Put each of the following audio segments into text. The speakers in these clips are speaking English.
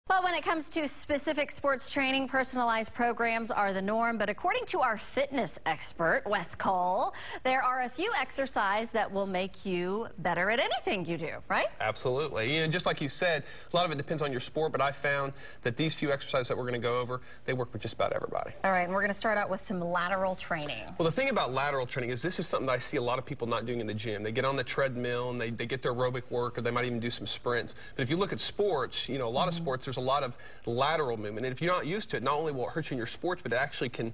Well, when it comes to specific sports training, personalized programs are the norm. But according to our fitness expert, Wes Cole, there are a few exercises that will make you better at anything you do, right? Absolutely. You know, just like you said, a lot of it depends on your sport, but I found that these few exercises that we're going to go over, they work with just about everybody. All right, and we're going to start out with some lateral training. Well, the thing about lateral training is this is something that I see a lot of people not doing in the gym. They get on the treadmill and they get their aerobic work, or they might even do some sprints. But if you look at sports, you know, a lot of sports, there's a lot of lateral movement. And if you're not used to it, not only will it hurt you in your sports, but it actually can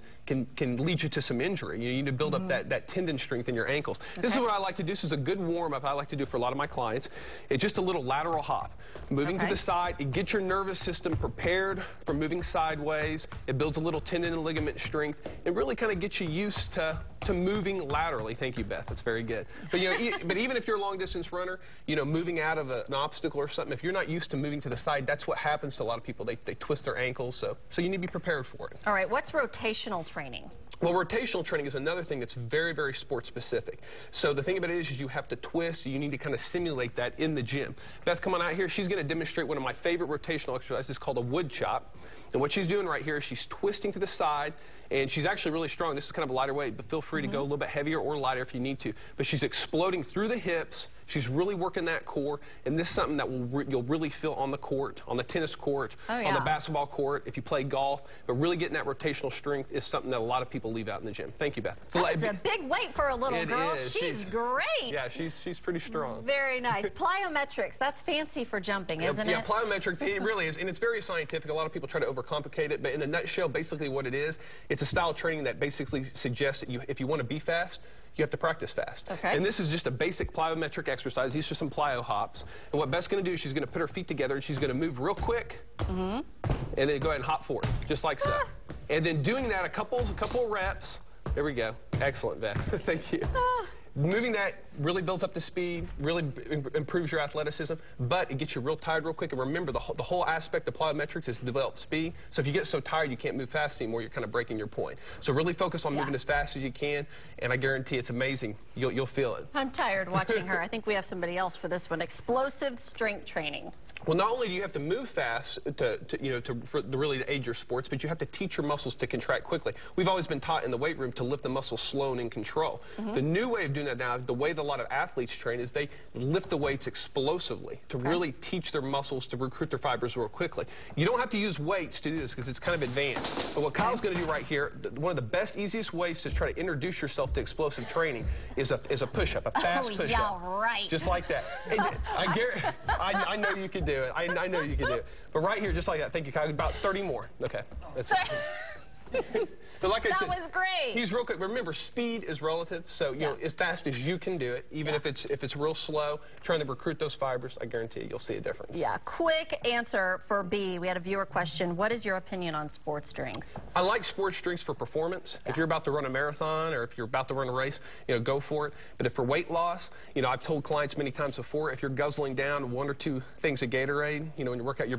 lead you to some injury. You need to build up that tendon strength in your ankles. Okay. This is what I like to do. This is a good warm-up I like to do for a lot of my clients. It's just a little lateral hop. Moving to the side, it gets your nervous system prepared for moving sideways. It builds a little tendon and ligament strength. It really kind of gets you used to moving laterally. Thank you, Beth. That's very good. But you know, but even if you're a long-distance runner, you know, moving out of an obstacle or something, if you're not used to moving to the side, that's what happens to a lot of people. They twist their ankles, so you need to be prepared for it. All right, what's rotational training? Well, rotational training is another thing that's very, very sport specific. So the thing about it is you have to twist. You need to kind of simulate that in the gym. Beth, come on out here. She's going to demonstrate one of my favorite rotational exercises called a wood chop. And what she's doing right here is she's twisting to the side, and she's actually really strong. This is kind of a lighter weight, but feel free to go a little bit heavier or lighter if you need to. But she's exploding through the hips. She's really working that core, and this is something that you'll really feel on the court, on the tennis court, on the basketball court, if you play golf. But really getting that rotational strength is something that a lot of people leave out in the gym. Thank you, Beth. That's a big weight for a little girl. She's great. Yeah, she's pretty strong. Very nice. Plyometrics, that's fancy for jumping, isn't it? Yeah, plyometrics, it really is, and it's very scientific. A lot of people try to overcomplicate it, but in a nutshell, basically what it is, it's a style of training that basically suggests that if you want to be fast, you have to practice fast. Okay. And this is just a basic plyometric exercise. These are some plyo hops. And what Beth's going to do is she's going to put her feet together and she's going to move real quick. And then go ahead and hop forward, just like so. And then doing that a couple of reps. There we go. Excellent, Beth. Thank you. Moving that really builds up the speed, really improves your athleticism, but it gets you real tired real quick. And remember, the whole aspect of plyometrics is to develop speed. So if you get so tired you can't move fast anymore, you're kind of breaking your point. So really focus on moving as fast as you can, and I guarantee it's amazing. You'll feel it. I'm tired watching her. I think we have somebody else for this one. Explosive strength training. Well, not only do you have to move fast to really aid your sports, but you have to teach your muscles to contract quickly. We've always been taught in the weight room to lift the muscles slow and in control. The new way of doing that now, the way that a lot of athletes train, is they lift the weights explosively to really teach their muscles to recruit their fibers real quickly. You don't have to use weights to do this because it's kind of advanced. But what Kyle's going to do right here, one of the best, easiest ways to try to introduce yourself to explosive training is a push-up, a fast push-up. Yeah, right. Just like that. I know you can do it. I know you can do it. But right here, just like that. Thank you, Kyle. About 30 more. Okay. That's it. But like I said, that was great. He's real quick. Remember, speed is relative. So you know, as fast as you can do it, even if it's real slow, trying to recruit those fibers, I guarantee you'll see a difference. Yeah. Quick answer for B. We had a viewer question. What is your opinion on sports drinks? I like sports drinks for performance. If you're about to run a marathon or if you're about to run a race, you know, go for it. But if for weight loss, you know, I've told clients many times before, if you're guzzling down 1 or 2 things of Gatorade, you know, when you work out, you're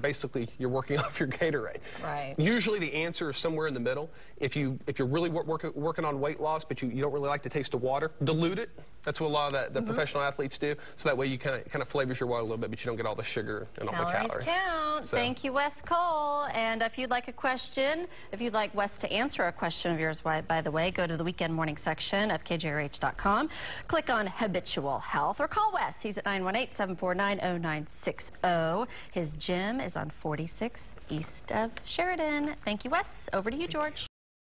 working off your Gatorade. Right. Usually the answer is somewhere in the middle. If you're really working on weight loss, but you don't really like the taste of water, dilute it. That's what a lot of the professional athletes do. So that way you kind of flavors your water a little bit, but you don't get all the sugar and all the calories. Count. So. Thank you, Wes Cole. And if you'd like a question, if you'd like Wes to answer a question of yours, by the way, go to the weekend morning section of KJRH.com. Click on habitual health or call Wes. He's at 918-749-0960. His gym is on 46th east of Sheridan. Thank you, Wes. Over to you, George.